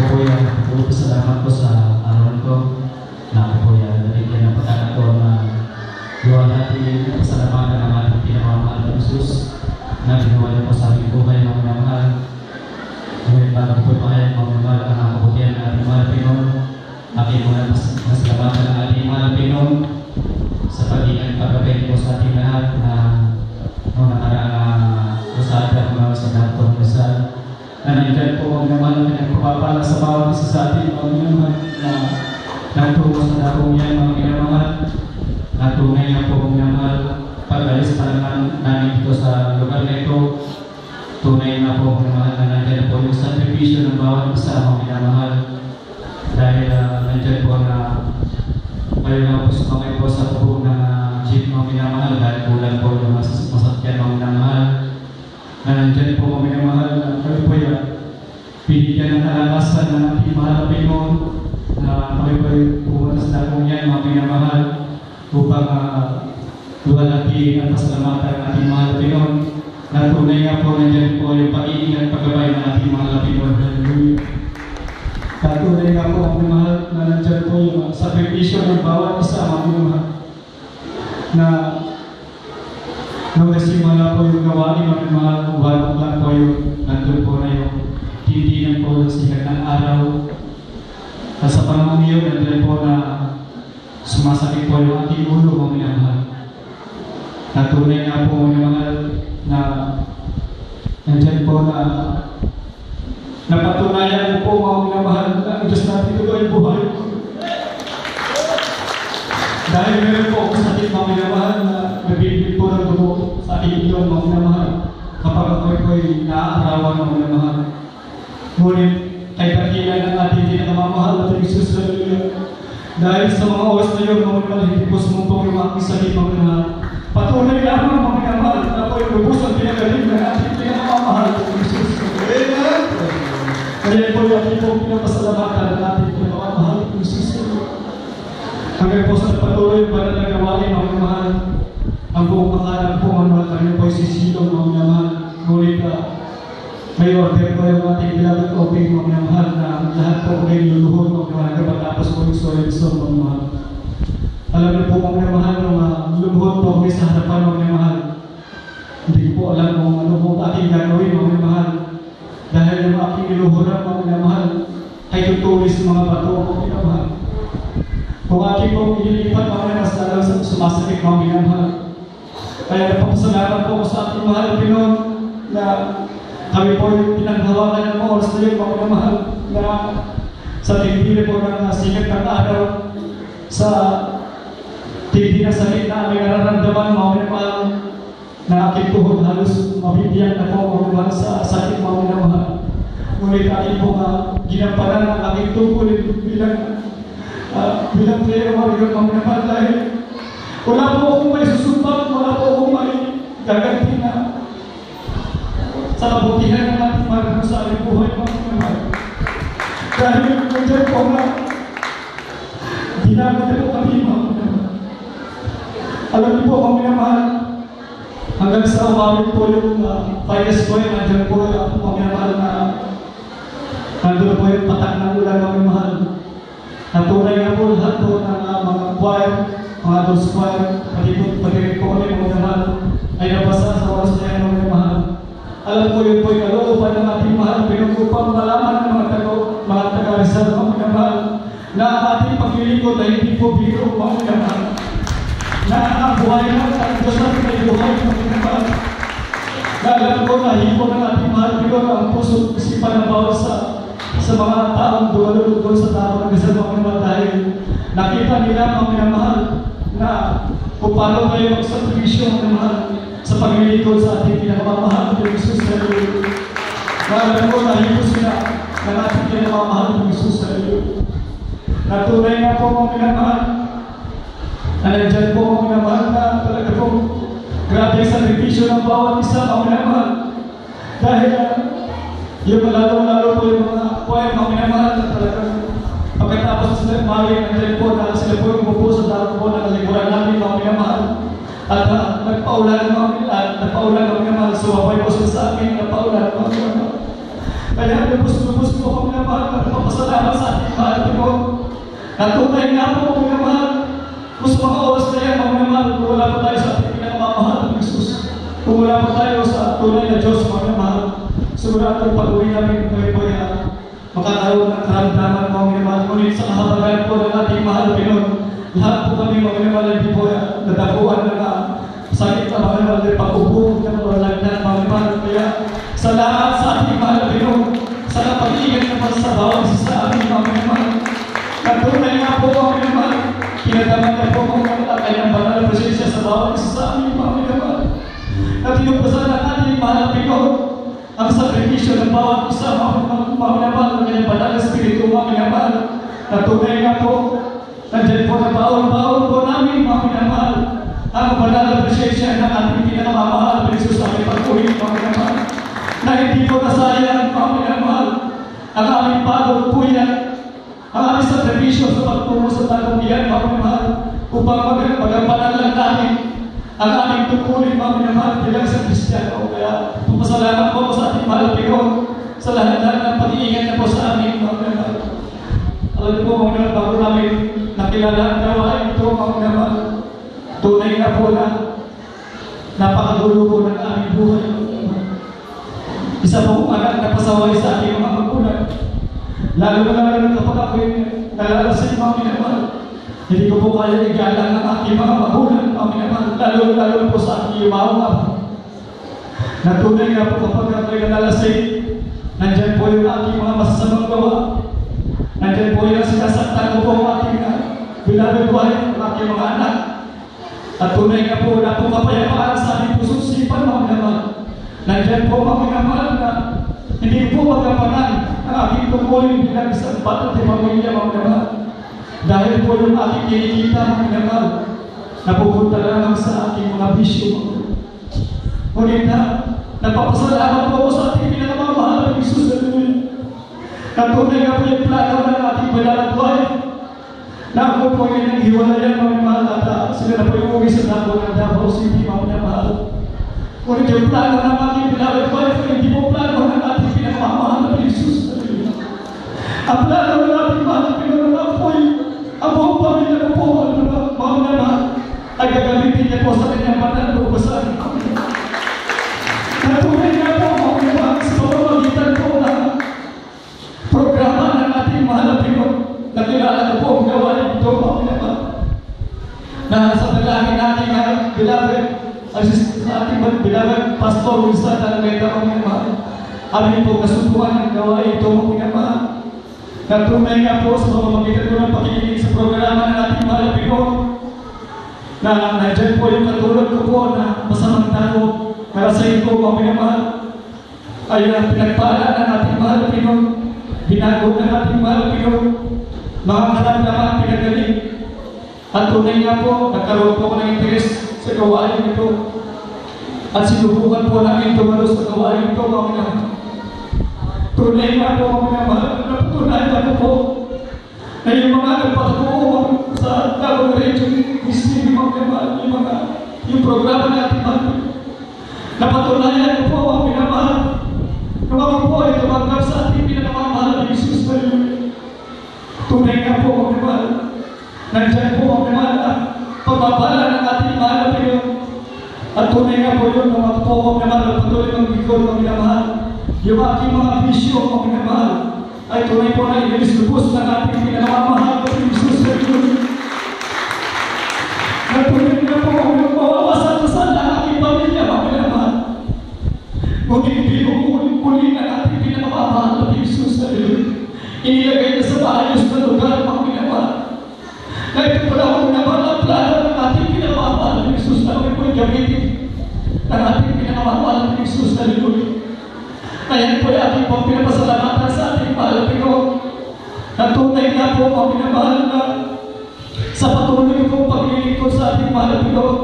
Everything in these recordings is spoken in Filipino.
po yan. Puro salamat po sa arawan ko. Na ako po yan. Nabigyan ng pagkakataon na gawa natin pasalamatan ng ating pinamamahal na Jesus na ginawa niyo po sa aming buhay, mga minamahal. Ngayon bago po pa kayo, mga minamahal, ang nakabutihan ng ating mahal Pinoon. Aking mga pasalamatan ng ating mahal Pinoon sa pag-iingat pagkabay po sa ating lahat na mga nakaraang usada mga sa lahat po ng Rizal. Na nandiyan po mga minamahal na pinagpapapala sa bawat isa sa ating mga minamahal na nagtungo sa dakong yan, mga minamahal. Natunay na po mga minamahal pag-alis pa naman namin dito sa lugar na ito. Tunay na po mga minamahal na nandiyan po yung sakripisyo ng bawat isa mga minamahal. Dahil nandiyan po na kayo na po sumakay po sa tubo ng jeep mga minamahal dahil kulang po yung masakyan mga minamahal. Na nandiyan po mga minamahal na kayo po yung binigyan ng kalakasan ng ating mahal na Pinoon na kayo po yung pumunta sa dakong yan mga minamahal upang luwalhati ang pasalamatan ng ating mahal na Pinoon. Na tunay nga po nandiyan po yung pag-iingat pagabay ng ating mahal na Pinoon. Hallelujah. Tunay nga po ang mahal na nandiyan po yung sakripisyo ng bawat isa mga minamahal. Na nung nasimula po yung gawain mga minamahal, walong lang po yung nandun po na yung tindihan po ng sikat ng araw. At sa panahon yun, nandiyan po na sumasakit po yung ating ulo mga minamahal. Na tunay nga po mga minamahal na nandiyan po na napatunayan po mga minamahal na ang Diyos natin ito ay buhay. Dahil meron po akong sakit mga minamahal na nabibig po ng dugo sa ating ilong mga minamahal kapag ako'y po'y naaarawan mga minamahal. Ngunit ay dakilan ng ating pinakamamahal na Jesus sa Hallelujah. Dahil sa mga oras na yun mga minamahal, hindi po sumumpong yung aking sakit mga minamahal. Patunay lamang mga minamahal na ako'y lubos ang pinagaling ng ating pinakamamahal na Jesus. Amen! Kaya po yung ating pong pinapasalamatan ng ating pinakamamahal na Jesus. Hanggang po sa patuloy ba na nagawain mga minamahal, ang buong pangalan po mga kami po ay sisilong mga minamahal. Ngunit may order po yung ating beloved opening mga minamahal na lahat po ay luluhod mga minamahal kapatapos po yung sorenso mga minamahal. Alam niyo po mga minamahal nung luluhod po kami sa harapan mga minamahal. Hindi ko po alam kung ano po ating gagawin mga minamahal. Dahil yung aking niluhuran mga minamahal ay tutulis mga bato mga minamahal. Kung aking pong ililipat mga minamahal sa sumasakit mga minamahal. Kaya napapasalamat po sa ating mahal na Pinoon na kami po yung pinaghawakan ng mga oras na yun mga minamahal na sa tindili po ng sikat ng araw sa tindi ng sakit na aming nararamdaman mga minamahal na aking tuhod halos mabibigyan na po mga minamahal sa sakit mga minamahal. Ngunit aking po ginampanan ang aking tungkol bilang player mga minamahal dahil wala po akong may susumbat, wala po akong may gaganti na sa kabutihan ng ating marunong sa ating buhay mga minamahal. Dahil nandiyan po na ginamit po kami mga minamahal. Alam niyo po mga minamahal, hanggang sa umamit po yung finest boy, nandiyan po yung mga minamahal na nandun po yung patak ng ulan mga minamahal. Natunay na po lahat po ng mga choir, mga those choir, pati po kami mga minamahal ay nabasa sa oras na yan mga minamahal. Alam ko yun po yung kalooban ng ating mahal pinag-upang malaman ng mga taga-Rizal mga minamahal na ang ating paglilingkod ay hindi po biro mga minamahal. Na ang buhay na ang Diyos natin ay buhay mga minamahal. Na alam ko na hipo ng ating mahal biro ang puso isipan ng bawat sa mga taong dumalulog doon sa tao ng Rizal mga minamahal dahil nakita nila mga minamahal na kung paano kayo magsakripisyo mga minamahal sa paglilingkod sa ating pinakamamahal ng Jesus sa iyo. Alam ko na hipo sila ng ating pinakamamahal ng Jesus sa iyo. Natunay na po mga minamahal na nandiyan po mga minamahal na talaga po grabe ang sakripisyo ng bawat isa mga minamahal. Dahil yung lalo po yung mga choir mga minamahal na talagang pagkatapos sila mali nandiyan po na sila po yung umupo sa daro po na nalikuran namin mga minamahal. At nagpaulan mga minamahal, sumabay po sila sa akin, nagpaulan mga minamahal. Kaya lubos po mga minamahal, napapasalamat Natunay nga po, mga mahal, kung sa mga oras na yan, mga mahal, kung wala po tayo sa ating pinakamamahal ng Jesus, kung wala po tayo sa tunay na Diyos, mga mahal, sigurado pag-uwi namin kayo po yan, makakaroon ng karamdaman, mga mahal, ngunit sa kahabagan po ng ating mahal Pinoon, lahat po kami, mga mahal, hindi po nadapuan na sakit na mga mahal, pag-ubong na mga lagnan, mga mahal, kaya sa lahat sa ating mahal Pinoon, sa kapag-iingat naman sa bawat isa sa ating mga mahal, katunay nga po mga mahal, kinadaman na po mga kanyang banal na presensya sa bawat isa sa aming mga mahal. At inupasan ng ating mahal Pinoon ang sakripisyo ng bawat isa mga mahal ng kanyang banal na spiritu mga mahal. Katunay nga po, nandiyan po na baon-baon po namin mga mahal ang banal na presensya ng ating pinakamamahal na Jesus sa aming pag-uwi mga mahal. Na hindi po nasayang mga mahal ang aming pagod po yan, ang aming sakripisyo sa pagtungo sa tagumpyan, mga mahal, upang magpapanalan namin ang aming tungkulin, mga mahal, bilang sa Kristiyano. Kaya, pupasalamat po sa ating mahal Pinoon sa lahat ng pag-iingat na po sa amin, mga mahal. Alam niyo po, mga mahal, bago namin nakilala ang gawain ito, mga mahal, tunay na po na napakagulo po ng aming buhay. Isa po kung anak na pasaway sa ating mga magulang. Lalo na kapag ako'y nalalasing mga minamahal, hindi ko po kaya igalang ang aking mga magulang, mga minamahal, lalo po sa aking imahong ako. Natunay nga po kapag ako'y nalalasing, nandyan po yung aking mga masasamang gawa. Nandyan po yung sinasaktan ko po ang aking beloved wife, ang aking mga anak. At tunay nga po na po kapayapaan sa aking pusong sipan, mga minamahal. Nandyan po mga minamahal na hindi po magkapanan ang aking tungkulin bilang isang bata at pamilya, mga minamahal. Dahil po yung aking kinikita, mga minamahal, napupunta lang sa aking mga bisyo. Ngunit nagpapasalamat po ako sa ating pinakamamahal ng Jesus na tuloy. Natunay nga po yung plano ng ating beloved wife na ako po yung nanghiwalayan, mga minamahal, at sila na po yung uwi sa Davao ng Davao City, mga minamahal. Ngunit yung plano ng ating beloved wife ay hindi po plano ng ating pinakamamahal ng Jesus. Ang plano ng ating mahal pinagawa po ang buong pamilya ko po, mga minamahal, ay gagamitin niya po sa kanyang banal na ubasan. Natunay nga po, mga minamahal, sa pamamagitan po ng programa ng ating mahal na Pinoon, nakilala ko po ang gawain ito, mga minamahal, na sa dalangin natin beloved, sa ating beloved Pastor Wilson na nagkita ko ng mahal. Amin po kasubukan ng gawain ito, mga minamahal. Natunay nga po sa pamamagitan ko ng pakikinig sa programa ng ating mahal Pinoon na nandiyan po yung katulad ko po na masamang tao para sa iyo po, mga minamahal, ay pinagpala ng ating mahal Pinoon, binago ng ating mahal Pinoon, mga karamdaman pinagaling. At tunay nga po, nagkaroon po ako ng interes sa gawain ito. At sinubukan po namin tumalo sa gawain ito, mga minamahal. Tunay nga po, mga minamahal, tunay nga po na yung mga nagpatuo sa Davao Region, Disney, mga minamahal, yung programa natin, napatunayan ko po, mga minamahal, nung ako po ay tumanggap sa ating pinakamamahal na Jesus na yun. Tunay nga po, mga minamahal, nandiyan po, mga minamahal, ang pagbabala ng ating mahal na Pinoon. At tunay nga po yun, mga po, mga minamahal, patuloy ng bigod, mga minamahal. Yung aking mga bisyo, mga minamahal, ay tunay po na ilis-lubos ng ating pinakamamahal na Jesus na yun. Natunay nga po, mga mawawasan-wasan ng aking pamilya, mga minamahal. Ngunit hindi ko muli ng ating pinakamamahal na Jesus na yun. Inilagay na sa maayos na lugar, mga minamahal. Na ito pala ako minamahal ang plano ng ating pinakamamahal na Jesus na kami po gamitin ng ating pinakamamahal na Jesus na yun. Kaya po yung ating pong pinapasalamatan sa ating mahal na Pinoon. Natunay nga po, mga minamahal, na sa patuloy kong paglilingkod sa ating mahal na Pinoon,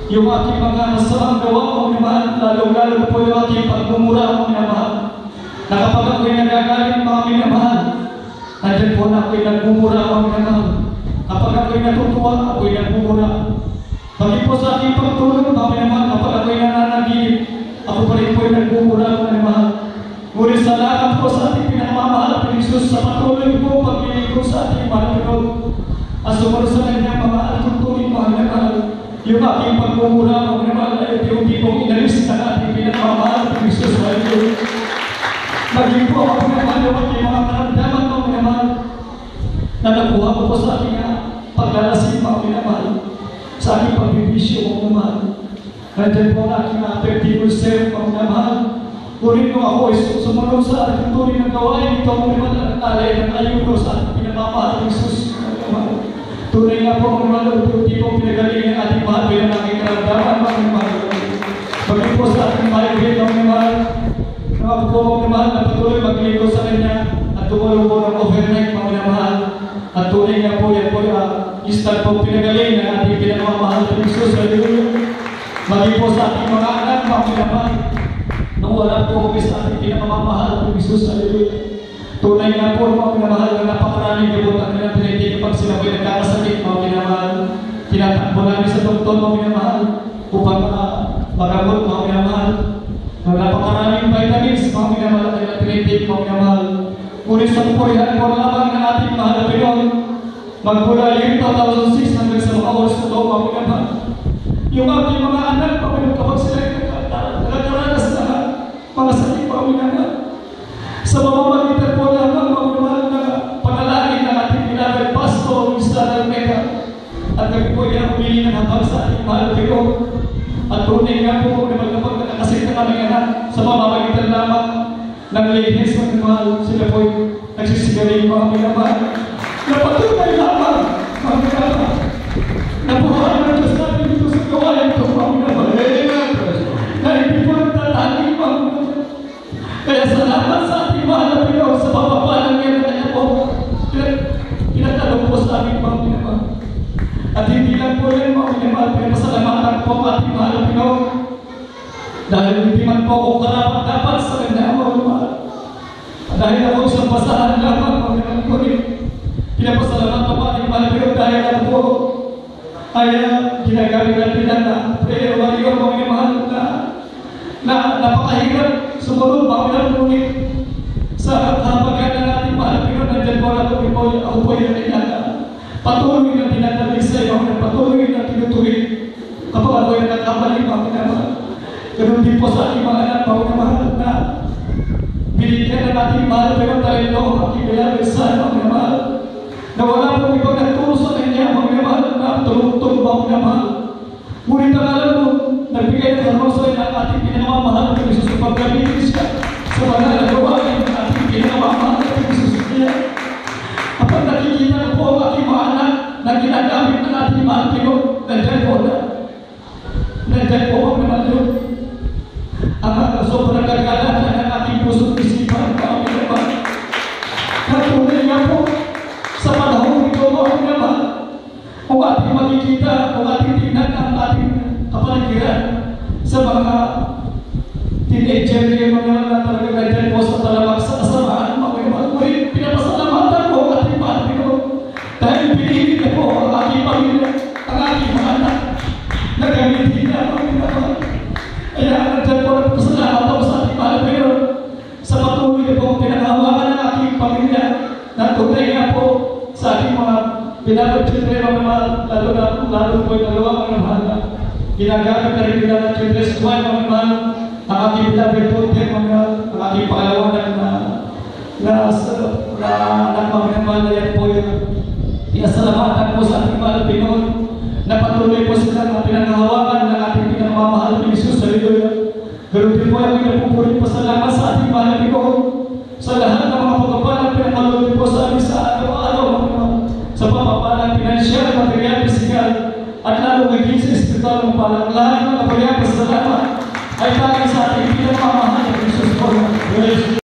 yung aking mga masamang gawa, mga minamahal, lalong-lalo po yung aking pagmumura, mga minamahal, na kapag ako'y nagagaling, mga minamahal, nandiyan po na ako'y nagmumura, mga minamahal. Kapag ako'y natutuwa, ako'y nagmumura. Pagin po sa aking pagtulog, mga minamahal, kapag ako'y nananaginip, ako pa rin po'y nagmumura, mga minamahal. Ngunit salamat po sa ating pinakamamahal na Jesus sa patuloy po paglilingkod po sa ating Panginoon. At sumunod sa kanyang mga altutunin, mga minamahal, yung aking pagmumura, mga minamahal, ay hindi pong inalis ng ating pinamamahal ng Isus. Maging po ako minamahal, yung aking mga karamdaman, mga minamahal, na nakuha ko po sa aking paglalasing, mga minamahal, sa aking pagbibisyo, mga minamahal. Nandiyan po ang aking affective self, mga minamahal. Ngunit nung ako ay sumunod sa ating tuloy ng gawain, ito ang mga alay ng ayuno sa ating pinamamahal ng Isus. Tunay nga po ang mga luti pong pinagaling ng ating mahal bilang aking karamdaman, mga mahal. Maging po sa ating mahal, mga mahal, mga po mga mahal na patuloy maglingkod sa kanya at tumulong po ng overnight, mga mahal. At tunay nga po yan po instant pong pinagaling ng ating pinamamahal ng Isus. Maging po sa ating mga anak, mga mahal. Nung wala po kami sa ating pinamamahal ng Isus, tunay nga po mga pinamahal na napakaraming gamot ang kanilang pinitin kapag sila po'y nagkakasakit, mga pinamahal. Tinatakbo namin sa doktor, mga pinamahal, upang magamot, mga pinamahal. Napakaraming vitamins, mga pinamahal, ang kanilang pinitin, mga pinamahal. Ngunit sa pupurihan po lamang ng ating mahal na Pinoon, magmula yung 2006 hanggang sa mga oras ko daw, mga pinamahal. Yung ating mga anak, mga pinamahal, kapag sila nakakaranas na mga sakit, mga pinamahal. Sa mamamagitan po lamang mga na panalangin ng ating pinagay Pastor Mr. Mega at kami po ay humili ng habang sa ating mahal na Pinoon. At tunay nga po na magkapag nakakasit ng aming anak sa mamamagitan lamang ng ladies ng mahal, sila po ay nagsisigaling mga pinamahal. Napatunay lamang mga pinamahal na buhay ng Diyos natin dito sa gawain ito, mga pinamahal. Na hindi po nagtatangin, mga pinamahal. Kaya salamat sa ating mahal na Pinoon sa papapalang yan na kanya po pinatalong po sa ating mga pinamahal. At hindi lang po yan mga pinamahal, pinapasalamatan po ang ating mahal na Pinoon. Dahil hindi man po ako karapat-dapat sa kanya mga pinamahal. Dahil ako isang basahan lamang mga pinamahal ko rin. Pinapasalamatan po ating mahal na Pinoon dahil ako po ay ginagamit natin na prayer warrior mga pinamahal na napakahirap sumunod mga pinamahal sa kahabagan ng ating mahal na Pinoon. Nandiyan po natin ako po yung patuloy na dinadalisay, patuloy na tinutuloy kapag ako yung nagkamali mga pinamahal. Ganun din po sa ating mga anak, mga pinamahal na binigyan ng ating mahal na Pinoon dahil ito ang aking beloved son, mga pinamahal, na wala pong ibang nagturo sa kanya, mga pinamahal, na tulong-tulong mga pinamahal. Ngunit ang alam mo, nagbigay ng karosay ng ating pinamamahal ng Isus sa pagkamitin siya sa mga nagawain ng ating pinamamahal ng Isus. Kapag nakikita na po ang aking mga anak na ginagamit ng ating mahal Pinoon, nandiyan po na. Nandiyan po ang naman yun. Ang sobrang kagalan ng ating puso't isipan, mga pinamahal. Katunay nga po, sa panahon ito, mga pinamahal, kung ating makikita, kung ating tingnan ang ating kapaligiran sa mga teenager yung mga na talaga nandiyan po sa talamak sa kasamaan, mga pinamahal. Ngunit pinapasalamatan po ang ating mahal Pinoon dahil pinili na po ang ating pamilya, ang ating mga anak na gamitin na mga pinamahal. Kaya nandiyan po nagpasalamat ako sa ating mahal Pinoon sa patuloy na po pinangahawakan ng ating pamilya na tunay nga po sa ating mga beloved children, mga mahal, lalo po yung dalawa mga mahal na ginagamit na rin nila ng children's squad, mga mahal, ang ating beloved po, mga mahal, ang ating pangalawanan na mga mahal na yan po yung pinasalamatan po sa ating mahal Pinoon na patuloy po sila na pinangahawakan ng ating pinamamahal ng Isus. Hallelujah. Ganun din po yung pinapupuri po salamat sa ating mahal Pinoon sa lahat ng mga pagkapalang pinamaluloy po sa amin sa araw-araw, sa papapalang pinansyal, material, pisikal, at lalo maging sa espiritual ng palang lahat ng kapayapang salamat ay tanging sa ating pinamamahal ng Isus.